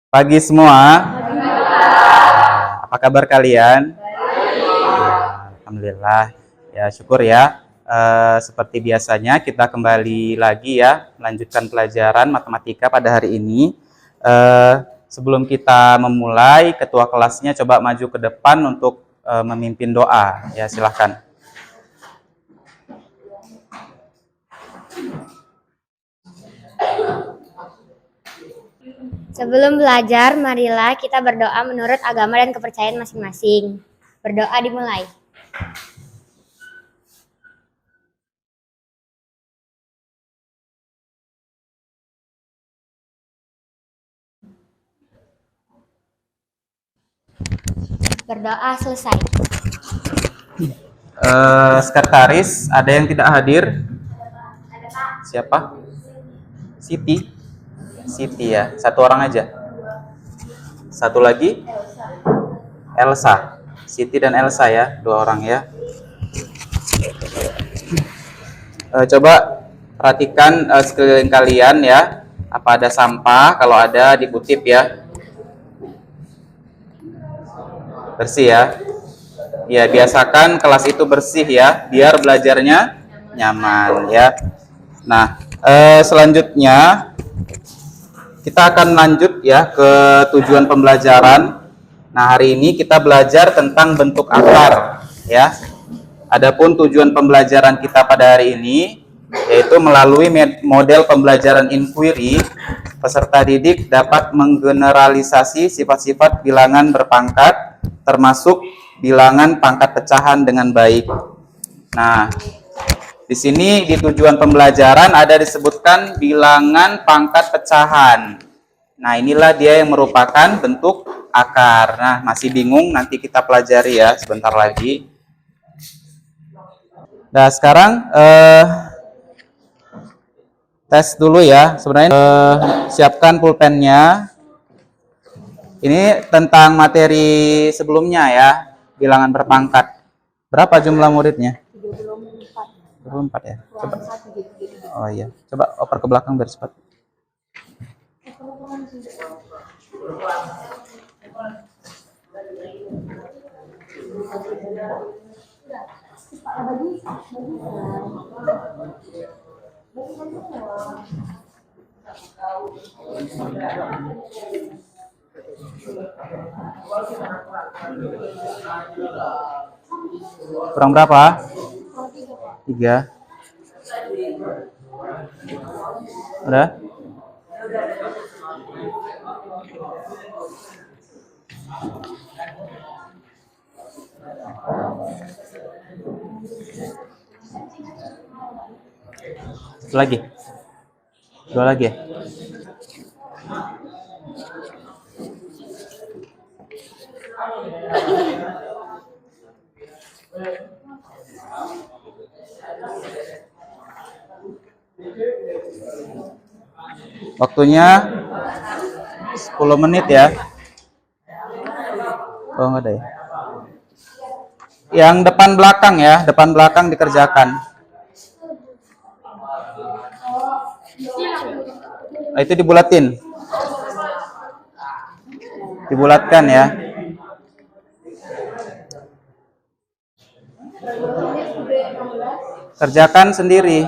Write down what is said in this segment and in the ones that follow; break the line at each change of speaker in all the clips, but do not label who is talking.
Pagi semua. Apa kabar kalian? Alhamdulillah. Ya, syukur ya. Seperti biasanya kita kembali lagi ya melanjutkan pelajaran matematika pada hari ini. Sebelum kita memulai, ketua kelasnya coba maju ke depan untuk memimpin doa. Ya, silahkan.
Sebelum belajar, marilah kita berdoa menurut agama dan kepercayaan masing-masing. Berdoa dimulai. Berdoa selesai.
Sekretaris, ada yang tidak hadir? Siapa? Siti. Siti ya, satu orang aja. Satu lagi? Elsa. Siti dan Elsa ya, dua orang ya. Coba perhatikan sekeliling kalian ya. Apa ada sampah? Kalau ada dikutip ya. Bersih ya. Ya, biasakan kelas itu bersih ya, biar belajarnya nyaman ya. Nah, selanjutnya kita akan lanjut ya ke tujuan pembelajaran. Nah, hari ini kita belajar tentang bentuk akar ya. Adapun tujuan pembelajaran kita pada hari ini yaitu melalui model pembelajaran inquiry, peserta didik dapat menggeneralisasi sifat-sifat bilangan berpangkat termasuk bilangan pangkat pecahan dengan baik. Nah, di sini di tujuan pembelajaran ada disebutkan bilangan pangkat pecahan. Nah, inilah dia yang merupakan bentuk akar. Nah, masih bingung, nanti kita pelajari ya sebentar lagi. Nah, sekarang tes dulu ya. Sebenarnya siapkan pulpennya. Ini tentang materi sebelumnya ya, bilangan berpangkat. Berapa jumlah muridnya? 24 ya. Coba. Oh iya, coba oper ke belakang biar cepat. Kurang berapa? 3. Udah? Satu lagi. 2 lagi ya? Waktunya 10 menit ya. Oh, enggak ada ya. Yang depan belakang ya, depan belakang dikerjakan. Nah, itu dibulatin. Dibulatkan ya. Kerjakan sendiri.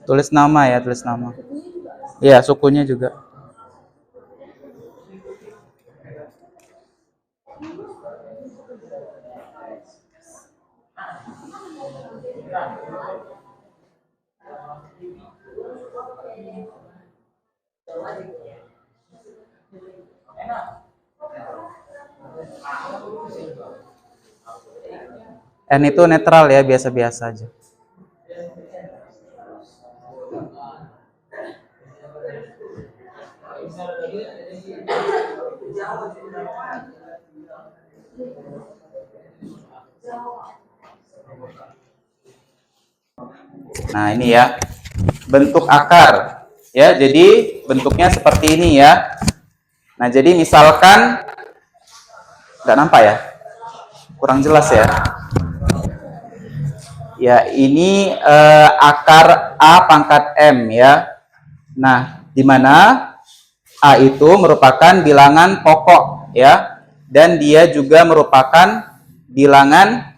Tulis nama ya, tulis nama. Iya, sukunya juga. N itu netral ya, biasa-biasa aja. Nah, ini ya, bentuk akar. Ya, jadi bentuknya seperti ini ya. Nah, jadi misalkan, nggak nampak ya? Kurang jelas ya? Ya, ini akar A pangkat M ya. Nah, di mana A itu merupakan bilangan pokok ya, dan dia juga merupakan bilangan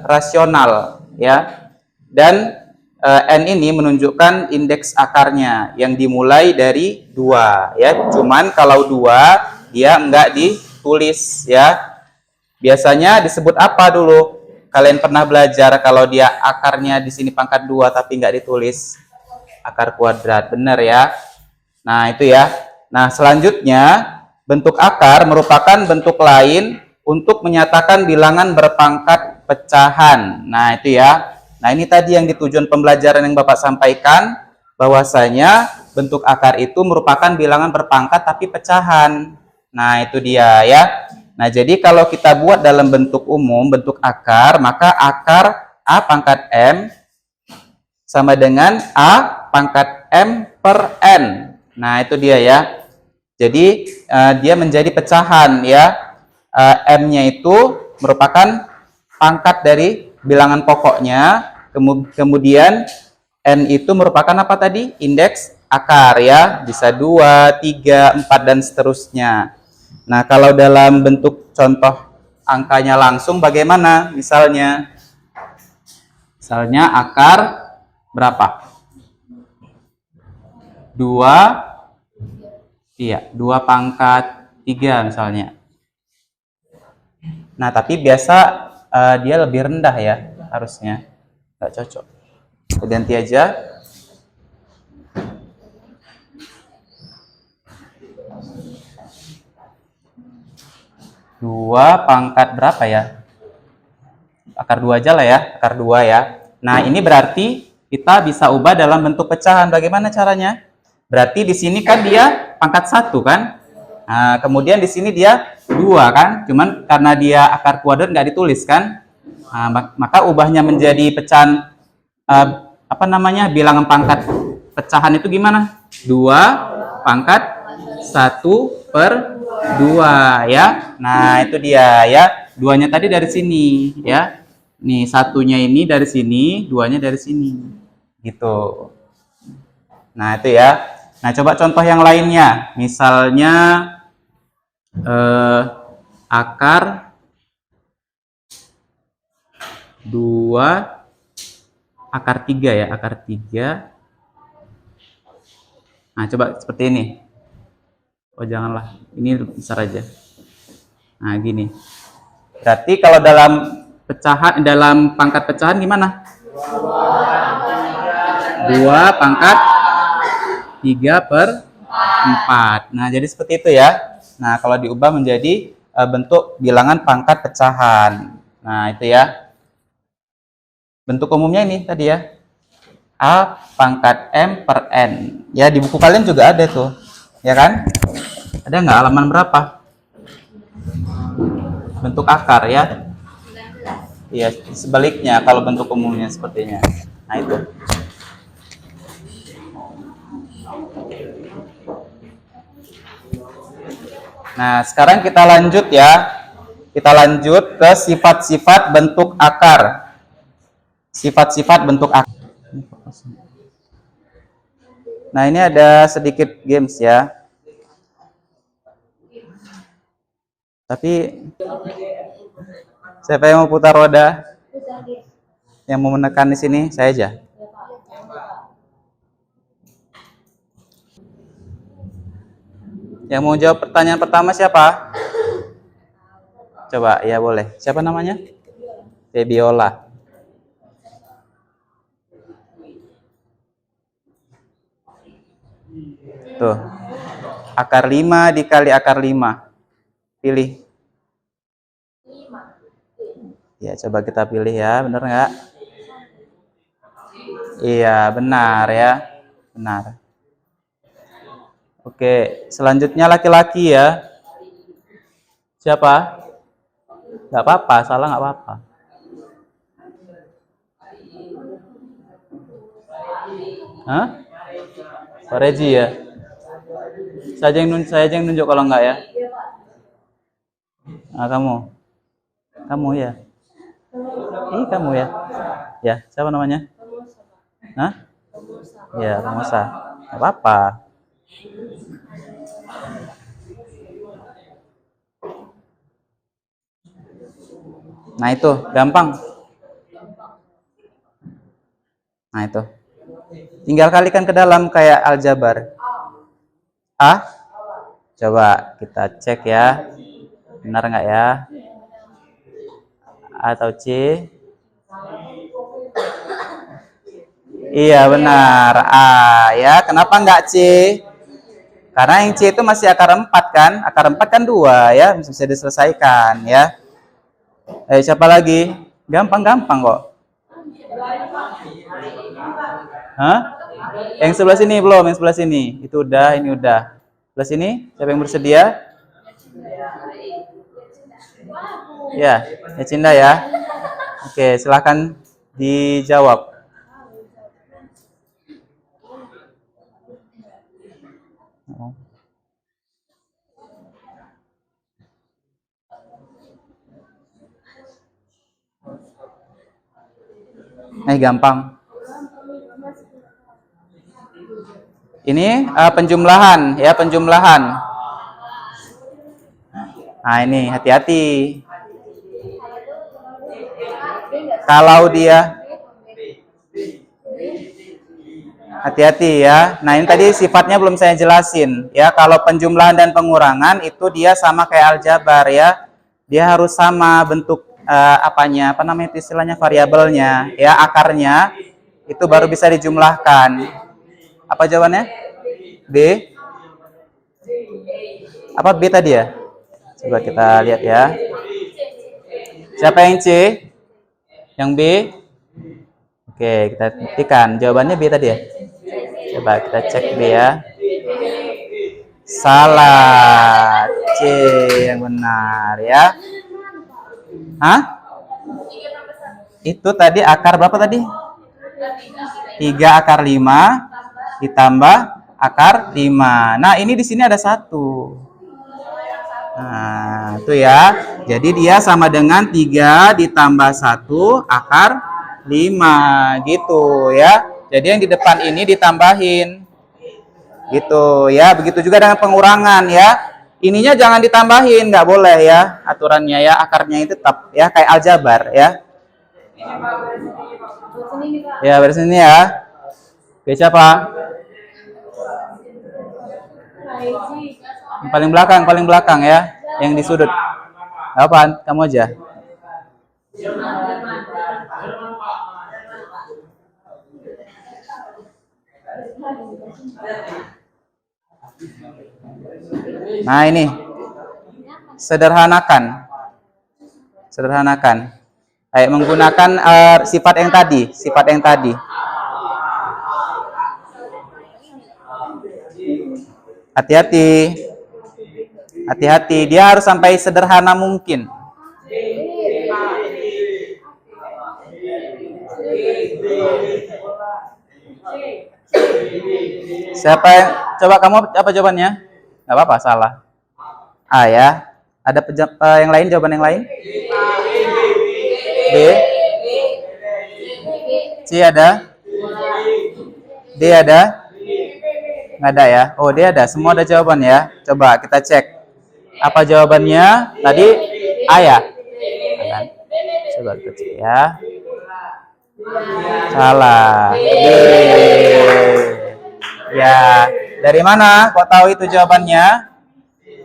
rasional ya. Dan N ini menunjukkan indeks akarnya yang dimulai dari 2 ya. Cuman kalau 2 dia enggak ditulis ya. Biasanya disebut apa dulu? Kalian pernah belajar kalau dia akarnya di sini pangkat 2 tapi enggak ditulis? Akar kuadrat, benar ya. Nah, itu ya. Nah, selanjutnya bentuk akar merupakan bentuk lain untuk menyatakan bilangan berpangkat pecahan. Nah, itu ya. Nah, ini tadi yang di tujuan pembelajaran yang Bapak sampaikan, bahwasanya bentuk akar itu merupakan bilangan berpangkat tapi pecahan. Nah, itu dia ya. Nah, jadi kalau kita buat dalam bentuk umum, bentuk akar, maka akar A pangkat M sama dengan A pangkat M per N. Nah, itu dia ya. Jadi, dia menjadi pecahan ya. M-nya itu merupakan pangkat dari bilangan pokoknya. Kemudian, N itu merupakan apa tadi? Indeks akar ya. Bisa 2, 3, 4, dan seterusnya. Nah, kalau dalam bentuk contoh angkanya langsung bagaimana? Misalnya akar berapa? 2 pangkat 3 misalnya. Nah, tapi biasa dia lebih rendah ya, harusnya. Nggak cocok. Kita ganti aja. 2 pangkat berapa ya? Akar 2 aja lah ya, akar 2 ya. Nah, ini berarti kita bisa ubah dalam bentuk pecahan. Bagaimana caranya? Berarti di sini kan dia pangkat 1 kan? Nah, kemudian di sini dia 2 kan? Cuman karena dia akar kuadrat nggak ditulis kan? Nah, maka ubahnya menjadi pecahan bilangan pangkat pecahan itu gimana? 2 pangkat 1 per 2 ya. Nah, itu dia ya. 2-nya tadi dari sini ya. Nih, 1-nya ini dari sini, 2-nya dari sini. Gitu. Nah, itu ya. Nah, coba contoh yang lainnya. Misalnya akar 2 akar 3 ya, akar 3. Nah, coba seperti ini. Oh, janganlah. Ini besar aja. Nah, gini. Berarti kalau dalam pangkat pecahan gimana? 2 pangkat 3 per 4. Nah, jadi seperti itu ya. Nah, kalau diubah menjadi bentuk bilangan pangkat pecahan. Nah, itu ya. Bentuk umumnya ini tadi ya. A pangkat M per N. Ya, di buku kalian juga ada tuh. Ya kan? Ada nggak halaman berapa? Bentuk akar ya. Iya, sebaliknya kalau bentuk umumnya sepertinya. Nah, itu. Nah, sekarang kita lanjut ya. Kita lanjut ke sifat-sifat bentuk akar. Sifat-sifat bentuk akar. Nah, ini ada sedikit games ya. Tapi siapa yang mau putar roda? Yang mau menekan di sini, saya aja. Yang mau jawab pertanyaan pertama siapa? Coba, ya boleh. Siapa namanya? Febiola. Tuh. Akar 5 dikali akar 5. Pilih. Ya, coba kita pilih ya. Benar nggak? Iya, benar ya. Benar. Oke, selanjutnya laki-laki ya. Siapa? Nggak apa-apa, salah nggak apa-apa. Hah? Pak Reji ya? Saya aja yang nunjuk kalau enggak ya. Nah, kamu ya. Kamu ya. Ya, siapa namanya? Hah? Ya, Romosa. Nggak apa-apa. Nah itu, gampang. Nah itu. Tinggal kalikan ke dalam kayak aljabar. A? Coba kita cek ya. Benar nggak ya? A atau C? Iya benar. A ya. Kenapa nggak C? Karena yang C itu masih akar 4 kan? Akar 4 kan 2 ya. Bisa diselesaikan ya. Siapa lagi? Gampang-gampang kok. Hah? Yang sebelah sini belum, yang sebelah sini. Itu udah, ini udah. Sebelah sini, siapa yang bersedia? Ya Cinda ya. Oke, silakan dijawab. Gampang. Ini penjumlahan ya, penjumlahan. Nah ini hati-hati. Kalau dia hati-hati ya. Nah ini tadi sifatnya belum saya jelasin ya. Kalau penjumlahan dan pengurangan itu dia sama kayak aljabar ya. Dia harus sama bentuk apa namanya istilahnya, variabelnya ya, akarnya itu baru bisa dijumlahkan. Apa jawabannya? B. Apa B tadi ya? Coba kita lihat ya. Siapa yang C? Yang B? Oke, kita buktikan. Jawabannya B tadi ya. Coba kita cek B ya. Salah. C yang benar ya. Hah? Itu tadi akar berapa tadi? 3 akar 5 ditambah akar 5. Nah, ini di sini ada 1. Nah, itu ya. Jadi dia sama dengan 3 ditambah 1 akar 5 gitu ya. Jadi yang di depan ini ditambahin. Gitu ya. Begitu juga dengan pengurangan ya. Ininya jangan ditambahin, nggak boleh ya aturannya ya. Akarnya itu tetap ya kayak aljabar ya. Ya, dari sini ya. Oke, siapa? Paling belakang ya, yang di sudut. Apaan? Kamu aja. Nah ini, sederhanakan. Kayak menggunakan sifat yang tadi. Hati-hati, dia harus sampai sederhana mungkin. Siapa yang coba, kamu apa jawabannya? Nggak apa-apa, salah. A ya. Ada yang lain, jawaban yang lain? B. C ada? D ada? Nggak ada ya? Oh, D ada. Semua ada jawaban ya. Coba kita cek. Apa jawabannya? Tadi A ya? Coba kita cek ya. Salah. B. Ya. Dari mana kok tahu itu jawabannya?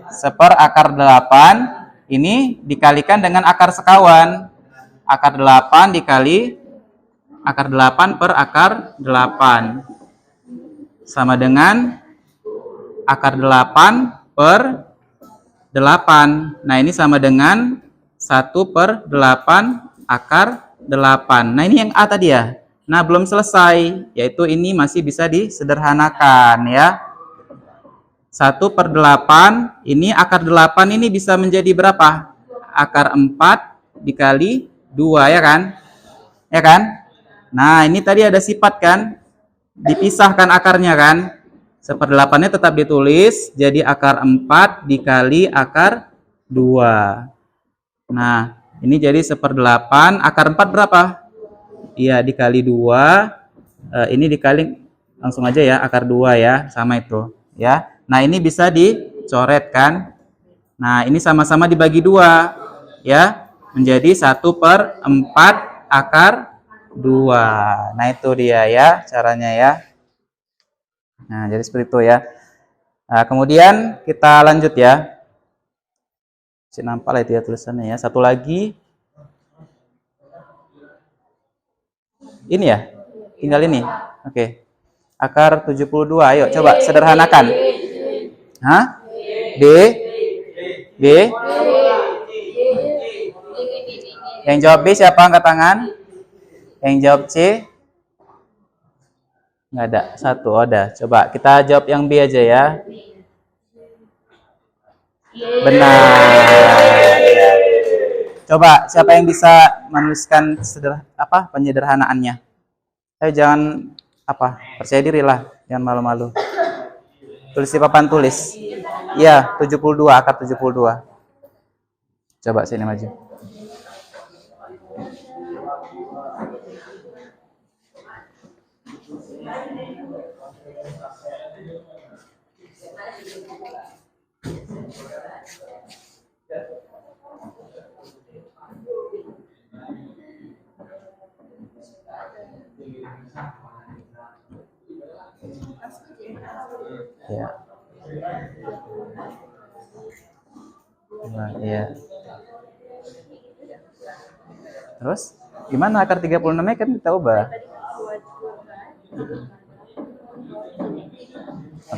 Seper akar 8 ini dikalikan dengan akar sekawan. Akar 8 dikali akar 8 per akar 8 sama dengan akar 8 per 8. Nah ini sama dengan 1 per 8 akar 8. Nah ini yang A tadi ya. Nah belum selesai, yaitu ini masih bisa disederhanakan ya. 1 per 8, ini akar 8 ini bisa menjadi berapa? Akar 4 dikali 2 ya kan? Ya kan? Nah ini tadi ada sifat kan? Dipisahkan akarnya kan? 1/8-nya tetap ditulis, jadi akar 4 dikali akar 2. Nah, ini jadi 1/8, akar 4 berapa? Iya, dikali 2, ini dikali, langsung aja ya, akar 2 ya, sama itu. Ya. Nah, ini bisa dicoret kan? Nah, ini sama-sama dibagi 2, ya, menjadi 1/4 akar 2. Nah, itu dia ya, caranya ya. Nah, jadi seperti itu ya. Nah, kemudian kita lanjut ya. Masih nampak lah itu ya tulisannya ya. Satu lagi. Ini ya? Tinggal ini. Oke. Akar 72. Ayo coba sederhanakan. Hah? D. B. Yang jawab B siapa angkat tangan? Yang jawab C? Nggak ada. Satu, ada. Coba kita jawab yang B aja ya. Benar. Coba siapa yang bisa menuliskan penyederhanaannya? Ayo jangan percaya diri lah, jangan malu-malu. Tulis di papan tulis. Iya, 72, akar 72. Coba sini maju. Ya. Nah, iya. Terus gimana akar 36-nya kan kita ubah?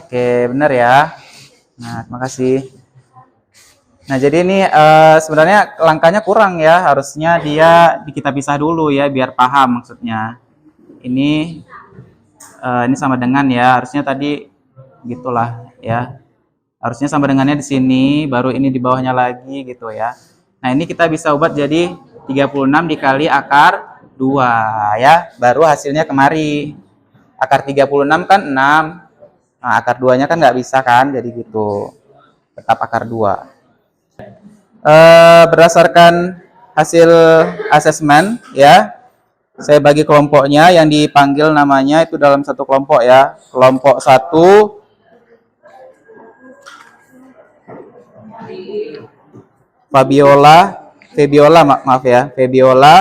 Oke, benar ya. Nah, terima kasih. Nah, jadi ini sebenarnya langkahnya kurang ya. Harusnya kita pisah dulu ya, biar paham maksudnya. Ini sama dengan ya. Harusnya tadi gitulah ya. Harusnya sama dengannya di sini, baru ini di bawahnya lagi gitu ya. Nah, ini kita bisa ubah jadi 36 dikali akar 2 ya. Baru hasilnya kemari. Akar 36 kan 6. Nah, akar 2-nya kan nggak bisa kan, jadi gitu. Tetap akar 2. Berdasarkan hasil asesmen ya, saya bagi kelompoknya, yang dipanggil namanya itu dalam satu kelompok ya. Kelompok 1 Febiola,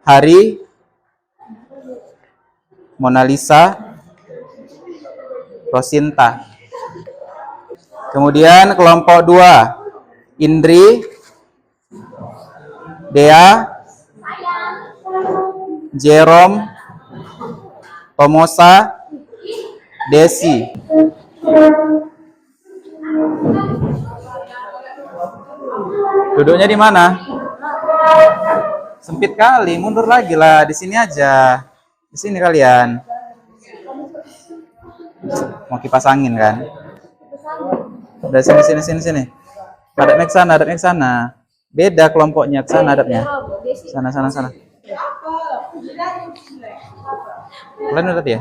Hari, Mona Lisa, Rosinta. Kemudian kelompok 2 Indri, Dea, Jerome, Tomosa, Desi. Duduknya di mana? Sempit kali, mundur lagi lah. Di sini aja. Di sini kalian. Mau kipas angin kan? Udah sini. Hadapnya ke sana, Beda kelompoknya, ke sana hadapnya. Sana. Kalian udah ya?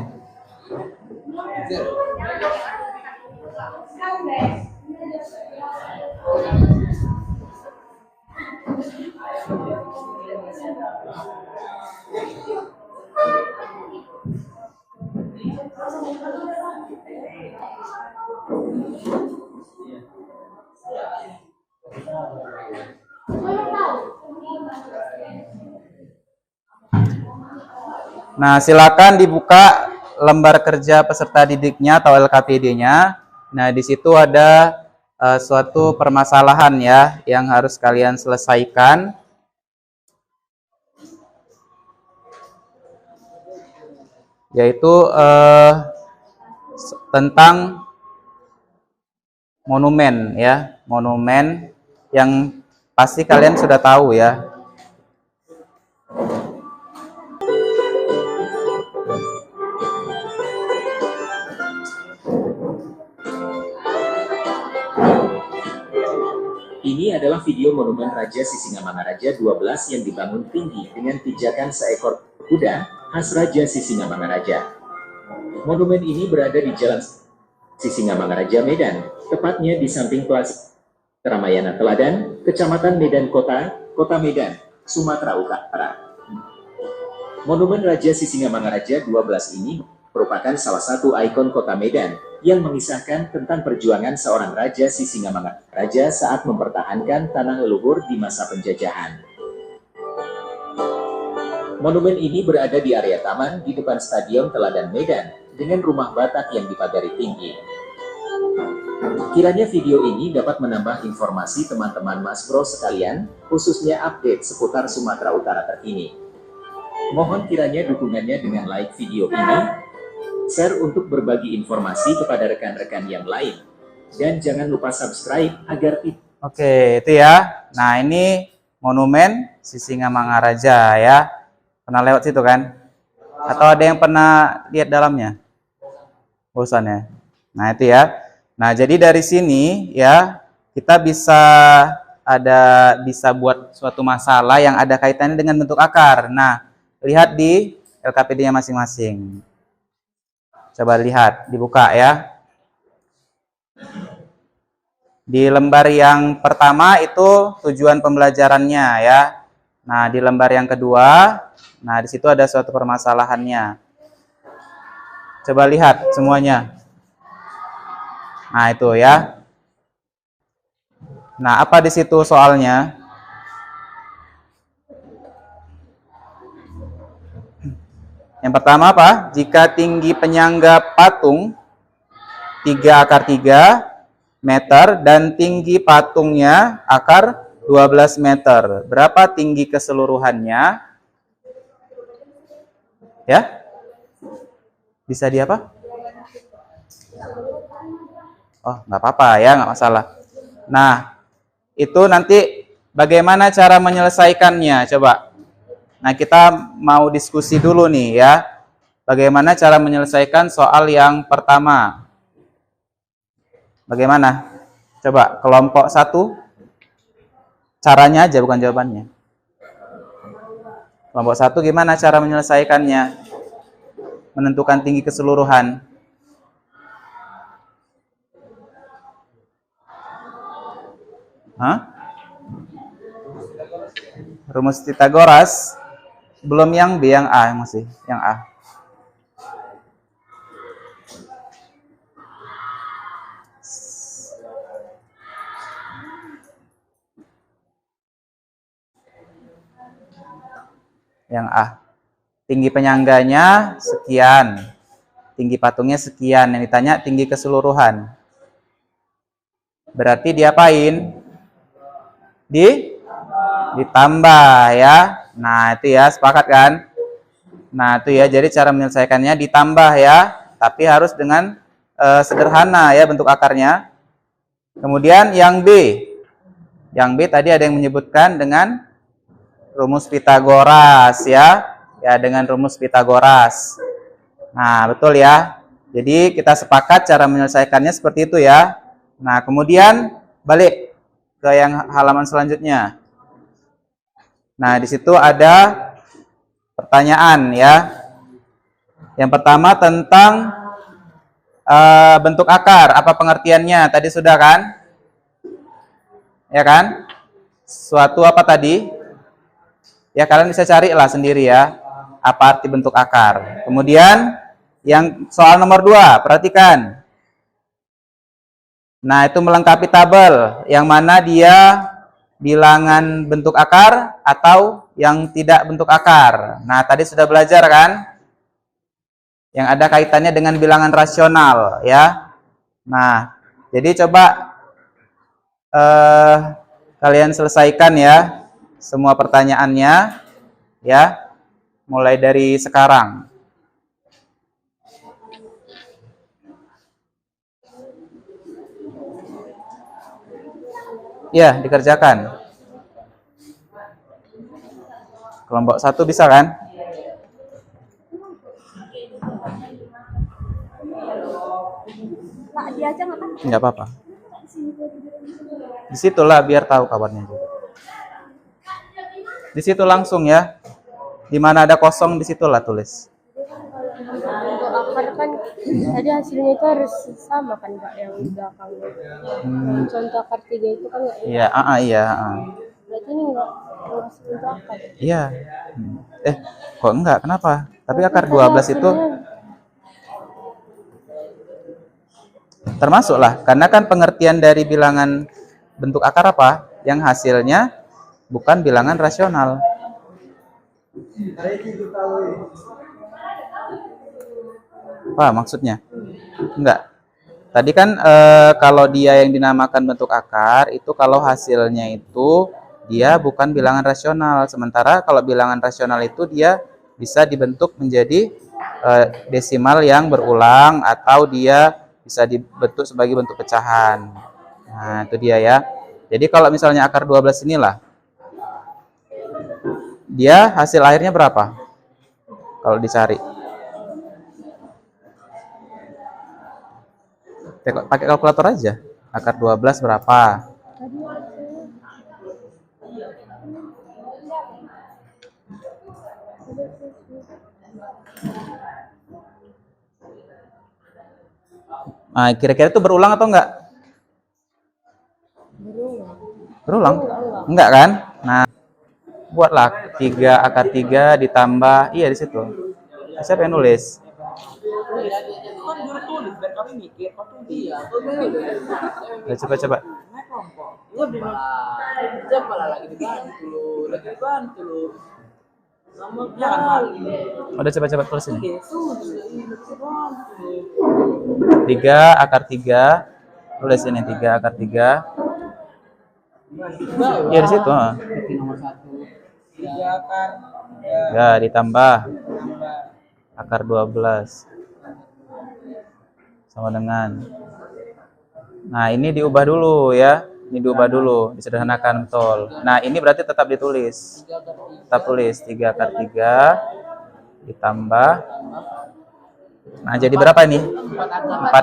Nah, silakan dibuka lembar kerja peserta didiknya atau LKPD-nya. Nah, di situ ada suatu permasalahan ya yang harus kalian selesaikan. Yaitu tentang monumen ya, monumen yang pasti kalian sudah tahu ya.
Ini adalah video monumen Raja Sisingamangaraja 12 yang dibangun tinggi dengan pijakan seekor kuda khas Raja Sisingamangaraja. Monumen ini berada di Jalan Sisingamangaraja Medan, tepatnya di samping Plaza Ramayana Teladan, Kecamatan Medan Kota, Kota Medan, Sumatera Utara. Monumen Raja Sisingamangaraja 12 ini merupakan salah satu ikon kota Medan yang mengisahkan tentang perjuangan seorang Raja Sisingamangaraja saat mempertahankan tanah leluhur di masa penjajahan. Monumen ini berada di area taman di depan Stadion Teladan Medan dengan rumah Batak yang dipagari tinggi. Kiranya video ini dapat menambah informasi teman-teman Mas Bro sekalian, khususnya update seputar Sumatera Utara terkini. Mohon kiranya dukungannya dengan like video ini, share untuk berbagi informasi kepada rekan-rekan yang lain, dan jangan lupa subscribe agar tidak.
Oke, itu ya. Nah, ini monumen Sisingamangaraja ya. Pernah lewat situ kan? Atau ada yang pernah lihat dalamnya? Bosan ya? Nah, itu ya. Nah, jadi dari sini ya, kita bisa buat suatu masalah yang ada kaitannya dengan bentuk akar. Nah, lihat di LKPD-nya masing-masing. Coba lihat, dibuka ya. Di lembar yang pertama itu tujuan pembelajarannya ya. Nah, di lembar yang kedua, nah di situ ada suatu permasalahannya. Coba lihat semuanya. Nah, itu ya. Nah, apa di situ soalnya? Yang pertama apa? Jika tinggi penyangga patung 3 akar 3 meter dan tinggi patungnya akar 12 meter. Berapa tinggi keseluruhannya? Ya? Bisa di apa? Oh, nggak apa-apa ya, nggak masalah. Nah, itu nanti bagaimana cara menyelesaikannya? Coba. Nah, kita mau diskusi dulu nih ya. Bagaimana cara menyelesaikan soal yang pertama? Bagaimana? Coba, kelompok 1. Caranya aja, bukan jawabannya. Kelompok 1 gimana cara menyelesaikannya? Menentukan tinggi keseluruhan. Hah? Rumus Pythagoras. Belum yang B, yang A masih. Yang A. Yang A. Tinggi penyangganya sekian. Tinggi patungnya sekian. Yang ditanya tinggi keseluruhan. Berarti diapain? Ditambah ya. Nah, itu ya, sepakat kan? Nah, itu ya. Jadi cara menyelesaikannya ditambah ya. Tapi harus dengan sederhana ya bentuk akarnya. Kemudian yang B. Yang B tadi ada yang menyebutkan dengan rumus Pythagoras ya. Ya, dengan rumus Pythagoras. Nah, betul ya. Jadi kita sepakat cara menyelesaikannya seperti itu ya. Nah, kemudian balik ke yang halaman selanjutnya. Nah, di situ ada pertanyaan ya. Yang pertama tentang bentuk akar. Apa pengertiannya? Tadi sudah kan? Ya kan? Suatu apa tadi? Ya, kalian bisa carilah sendiri ya. Apa arti bentuk akar. Kemudian yang soal nomor 2, perhatikan. Nah, itu melengkapi tabel. Yang mana dia bilangan bentuk akar atau yang tidak bentuk akar. Nah, tadi sudah belajar kan? Yang ada kaitannya dengan bilangan rasional ya. Nah, jadi coba kalian selesaikan ya semua pertanyaannya ya, mulai dari sekarang. Ya, dikerjakan. Kelompok 1 bisa kan?
Pak, dia aja makan.
Enggak apa-apa. Disitulah biar tahu kabarnya juga. Di situ langsung ya. Di mana ada kosong disitulah tulis.
Untuk akar kan Tadi hasilnya itu harus sama kan Pak yang di belakangnya. Yang contoh akar 3 itu kan nggak.
Iya, iya.
Berarti ini nggak contoh akar.
Iya. Kok enggak? Kenapa? Tapi akar 12 itu termasuklah, karena kan pengertian dari bilangan bentuk akar apa? Yang hasilnya bukan bilangan rasional. Apa maksudnya? Enggak. Tadi kan kalau dia yang dinamakan bentuk akar itu kalau hasilnya itu dia bukan bilangan rasional. Sementara kalau bilangan rasional itu dia bisa dibentuk menjadi desimal yang berulang atau dia bisa dibentuk sebagai bentuk pecahan. Nah, itu dia ya. Jadi kalau misalnya akar 12 inilah, dia hasil akhirnya berapa? Kalau dicari. Pakai kalkulator aja. Akar 12 berapa? Nah, kira-kira itu berulang atau enggak? Berulang? Enggak kan? Nah, buatlah 3 akar 3 ditambah, iya di situ. Siapa yang nulis? Coba. Udah coba tulis ini. 3 akar 3. Tulis ini 3 akar 3. Iya di situ. Ya, ditambah akar 12 sama dengan. Nah, ini diubah dulu ya. Ini diubah dulu, disederhanakan betul. Nah, ini berarti tetap ditulis. Tetap tulis 3 akar 3 ditambah. Nah, jadi berapa ini? 4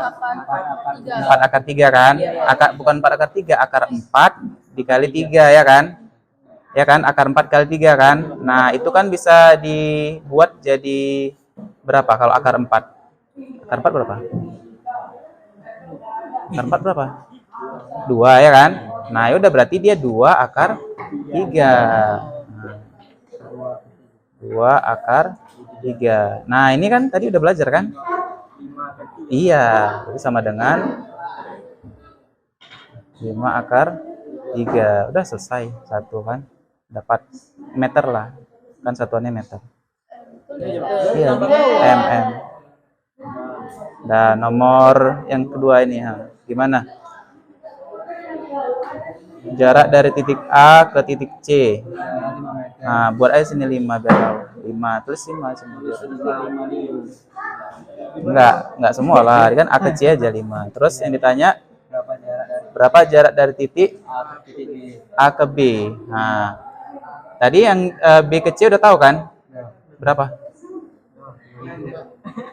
akar 3 kan? Bukan 4 akar 3, akar 4 dikali 3 ya kan? Ya kan, akar 4 kali 3 kan? Nah, itu kan bisa dibuat jadi berapa kalau akar 4? Akar 4 berapa? Akar 4 berapa? 2 ya kan? Nah, yaudah berarti dia 2 akar 3. Nah, 2 akar 3. Nah, ini kan tadi udah belajar kan? Iya, itu sama dengan 5 akar 3. Udah selesai. 1 kan? Dapat meter lah. Kan satuannya meter. Iya, mm. Dan nomor yang kedua ini, gimana? Jarak dari titik A ke titik C. Nah, buat aja sini 5 biar tahu. 5, tulis 5 semua. Enggak semua lah. Kan A ke C aja 5. Terus yang ditanya berapa jarak dari titik A ke B. Nah, tadi yang B ke C udah tahu kan? Berapa?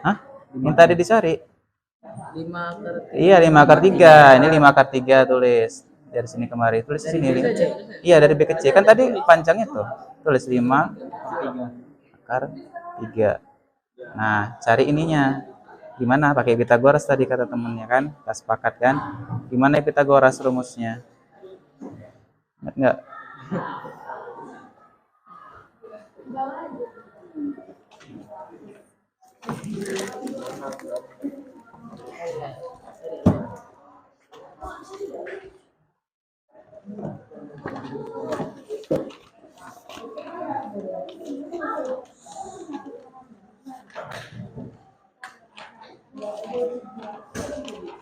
Hah? Yang tadi dicari? 5 akar 3. Iya, 5 akar 3. Ini 5 akar 3 tulis. Dari sini kemari. Tulis di sini. Iya, dari B ke C. Kan tadi panjang itu. Tulis 5 akar 3. Nah, cari ininya. Gimana? Pakai Pitagoras tadi kata temennya kan? Kita sepakat kan? Gimana Pitagoras rumusnya? Ingat nggak?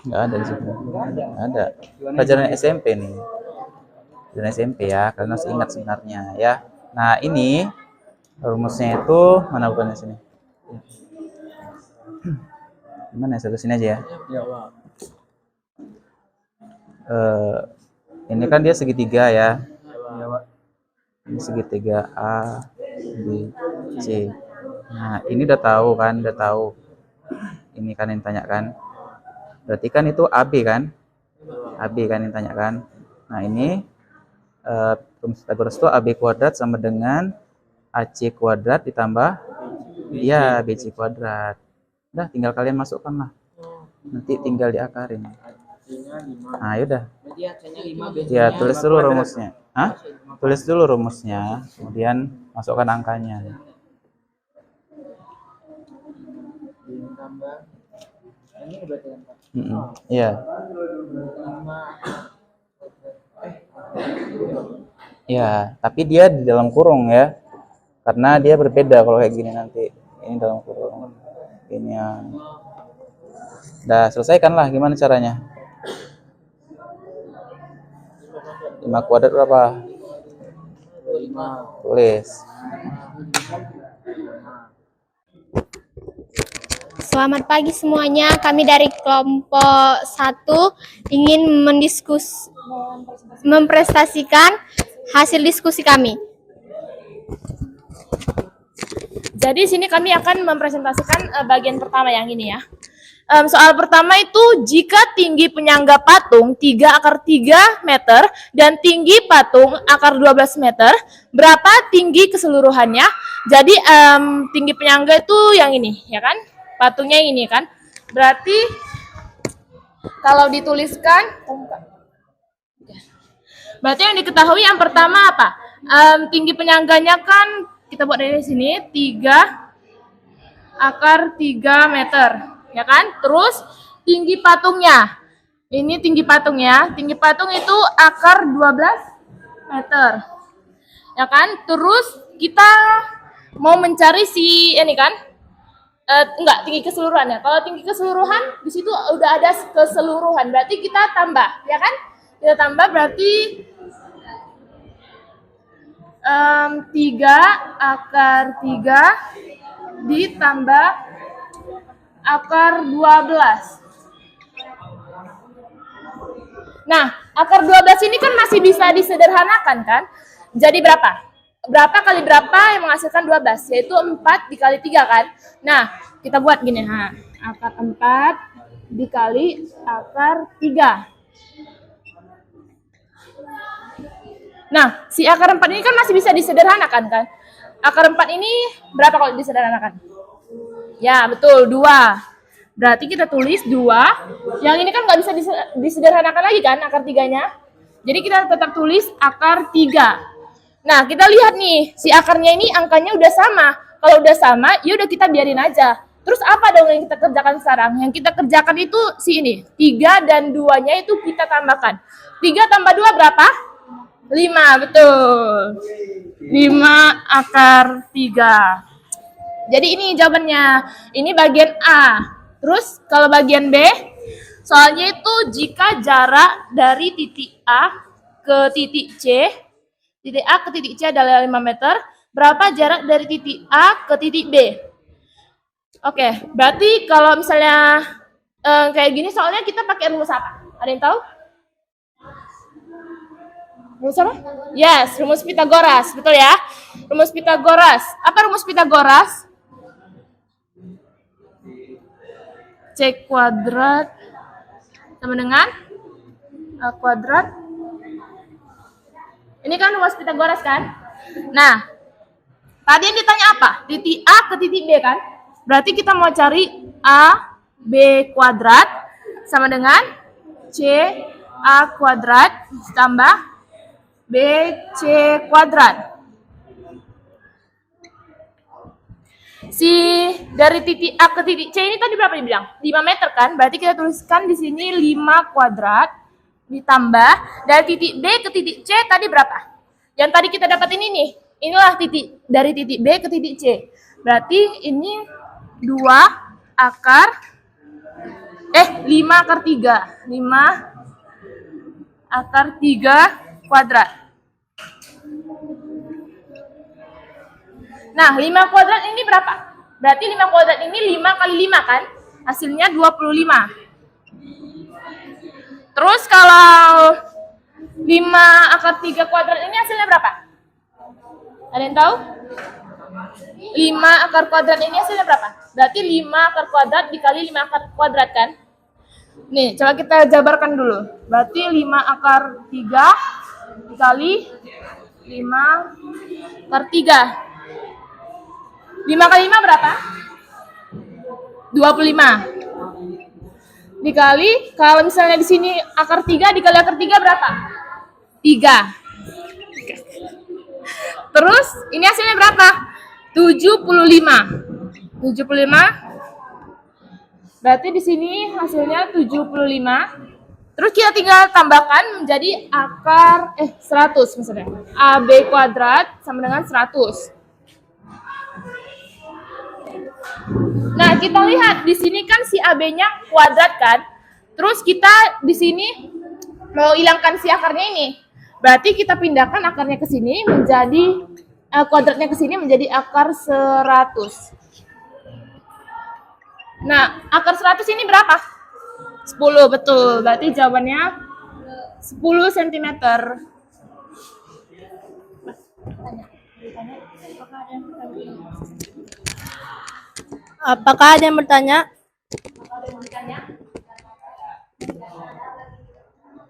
Nggak ada di situ. Nggak ada. Pelajaran SMP nih. Pelajaran SMP ya, kalian harus ingat sebenarnya ya. Nah, ini rumusnya itu mana bukannya sini? Gimana ya, sini aja ya. Ini kan dia segitiga ya. Ini segitiga A, B, C. Nah, ini udah tahu kan, udah tahu. Ini kan yang ditanyakan. Berarti kan itu AB kan? AB kan yang ditanyakan. Nah, ini rumus Pitagoras itu AB kuadrat sama dengan AC kuadrat ditambah BC kuadrat. Udah, tinggal kalian masukkan lah. Nanti tinggal diakarin. Nah, yaudah. Ya, tulis dulu rumusnya. Hah? Tulis dulu rumusnya, kemudian masukkan angkanya. Iya. Ya, tapi dia di dalam kurung ya. Karena dia berbeda kalau kayak gini nanti. Ini dalam kurung. Ini yang. Udah, selesaikan lah. Gimana caranya? 5 kuadrat berapa? 5. Tulis.
Selamat pagi semuanya. Kami dari kelompok 1 ingin mempresentasikan hasil diskusi kami.
Jadi sini kami akan mempresentasikan bagian pertama yang ini ya. Soal pertama itu, jika tinggi penyangga patung 3/3 meter dan tinggi patung akar 12 meter, berapa tinggi keseluruhannya? Jadi tinggi penyangga itu yang ini, ya kan? Patungnya ini kan? Berarti kalau dituliskan, berarti yang diketahui yang pertama apa? Tinggi penyangganya kan kita buat dari sini 3/3 meter. Ya kan? Terus tinggi patungnya. Ini tinggi patungnya. Tinggi patung itu akar 12 meter. Ya kan? Terus kita mau mencari si ini kan? Enggak, tinggi keseluruhannya. Kalau tinggi keseluruhan di situ udah ada keseluruhan. Berarti kita tambah, ya kan? Kita tambah berarti 3/3 ditambah akar 12. Nah, akar 12 ini kan masih bisa disederhanakan kan? Jadi berapa? Berapa kali berapa yang menghasilkan 12? Yaitu 4 dikali 3 kan? Nah, kita buat gini. Nah, akar 4 dikali akar 3. Nah, si akar 4 ini kan masih bisa disederhanakan kan? Akar 4 ini berapa kalau disederhanakan? Ya, betul, 2. Berarti kita tulis 2. Yang ini kan nggak bisa disederhanakan lagi kan, akar 3-nya. Jadi kita tetap tulis akar 3. Nah, kita lihat nih, si akarnya ini angkanya udah sama. Kalau udah sama, ya udah kita biarin aja. Terus apa dong yang kita kerjakan sekarang? Yang kita kerjakan itu si ini. 3 dan 2-nya itu kita tambahkan. 3 tambah 2 berapa? 5, betul. 5 akar 3. Jadi ini jawabannya. Ini bagian A. Terus kalau bagian B, soalnya itu jika jarak dari titik A ke titik C, titik A ke titik C adalah 5 meter, berapa jarak dari titik A ke titik B? Oke, berarti kalau misalnya kayak gini, soalnya kita pakai rumus apa? Ada yang tahu? Rumus apa? Yes, rumus Pitagoras, betul ya? Rumus Pitagoras. Apa rumus Pitagoras? C kuadrat sama dengan A kuadrat. Ini kan rumus Pitagoras kan? Nah, tadi yang ditanya apa? Titik A ke titik B kan? Berarti kita mau cari A B kuadrat sama dengan C A kuadrat tambah B C kuadrat. Si dari titik A ke titik C ini tadi berapa dibilang? 5 meter kan? Berarti kita tuliskan di sini 5 kuadrat ditambah dari titik B ke titik C tadi berapa? Yang tadi kita dapat ini nih. Inilah titik dari titik B ke titik C. Berarti ini 5 akar 3. 5 akar 3 kuadrat. Nah, 5 kuadrat ini berapa? Berarti 5 kuadrat ini 5 kali 5 kan? Hasilnya 25. Terus kalau 5 akar 3 kuadrat ini hasilnya berapa? Ada yang tahu? 5 akar kuadrat ini hasilnya berapa? Berarti 5 akar kuadrat dikali 5 akar kuadrat kan? Nih, coba kita jabarkan dulu. Berarti 5 akar 3 dikali 5 akar 3. 5 kali 5 berapa? 25. Dikali, kalau misalnya di sini akar 3 dikali akar 3 berapa? 3. Terus ini hasilnya berapa? 75. 75. Berarti di sini hasilnya 75. Terus kita tinggal tambahkan menjadi akar 100 misalnya. AB kuadrat sama dengan 100. Nah, kita lihat di sini kan si AB-nya kuadrat kan. Terus kita di sini mau hilangkan si akarnya ini. Berarti kita pindahkan akarnya ke sini menjadi kuadratnya ke sini menjadi akar 100. Nah, akar 100 ini berapa? 10, betul. Berarti jawabannya 10 cm.
Apakah ada yang bertanya?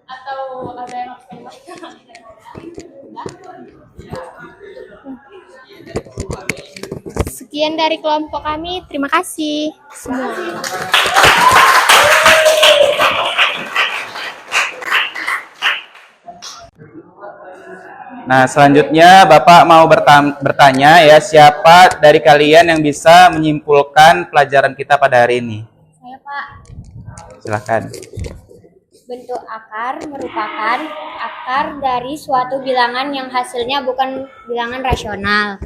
Atau ada yang harus tanya?
Sekian dari kelompok kami. Terima kasih semua.
Nah, selanjutnya Bapak mau bertanya ya, siapa dari kalian yang bisa menyimpulkan pelajaran kita pada hari ini?
Saya, Pak.
Silakan.
Bentuk akar merupakan akar dari suatu bilangan yang hasilnya bukan bilangan rasional.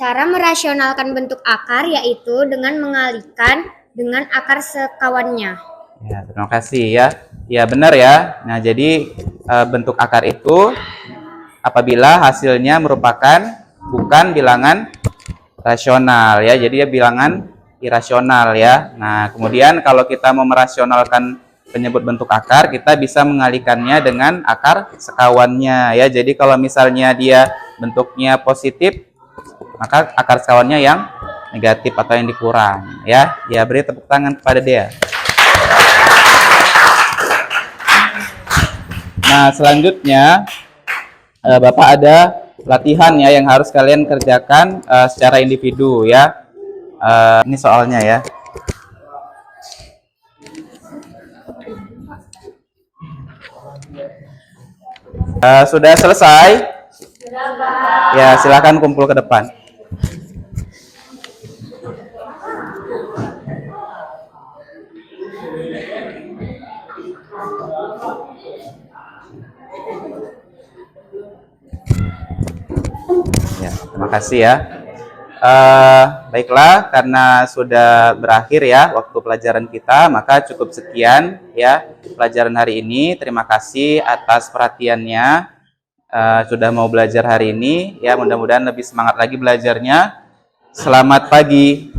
Cara merasionalkan bentuk akar yaitu dengan mengalihkan dengan akar sekawannya.
Ya, terima kasih ya. Ya, benar ya. Nah, jadi bentuk akar itu apabila hasilnya merupakan bukan bilangan rasional ya. Jadi ya bilangan irasional ya. Nah, kemudian kalau kita mau merasionalkan penyebut bentuk akar, kita bisa mengalihkannya dengan akar sekawannya ya. Jadi kalau misalnya dia bentuknya positif, maka akar sekawannya yang negatif atau yang dikurang ya. Ya, beri tepuk tangan kepada dia. Nah, selanjutnya Bapak ada latihan ya yang harus kalian kerjakan secara individu ya. Ini soalnya ya. Sudah selesai? Ya, silakan kumpul ke depan. Ya, terima kasih ya. Baiklah, karena sudah berakhir ya waktu pelajaran kita, maka cukup sekian ya pelajaran hari ini. Terima kasih atas perhatiannya. Sudah mau belajar hari ini ya, mudah-mudahan lebih semangat lagi belajarnya. Selamat pagi.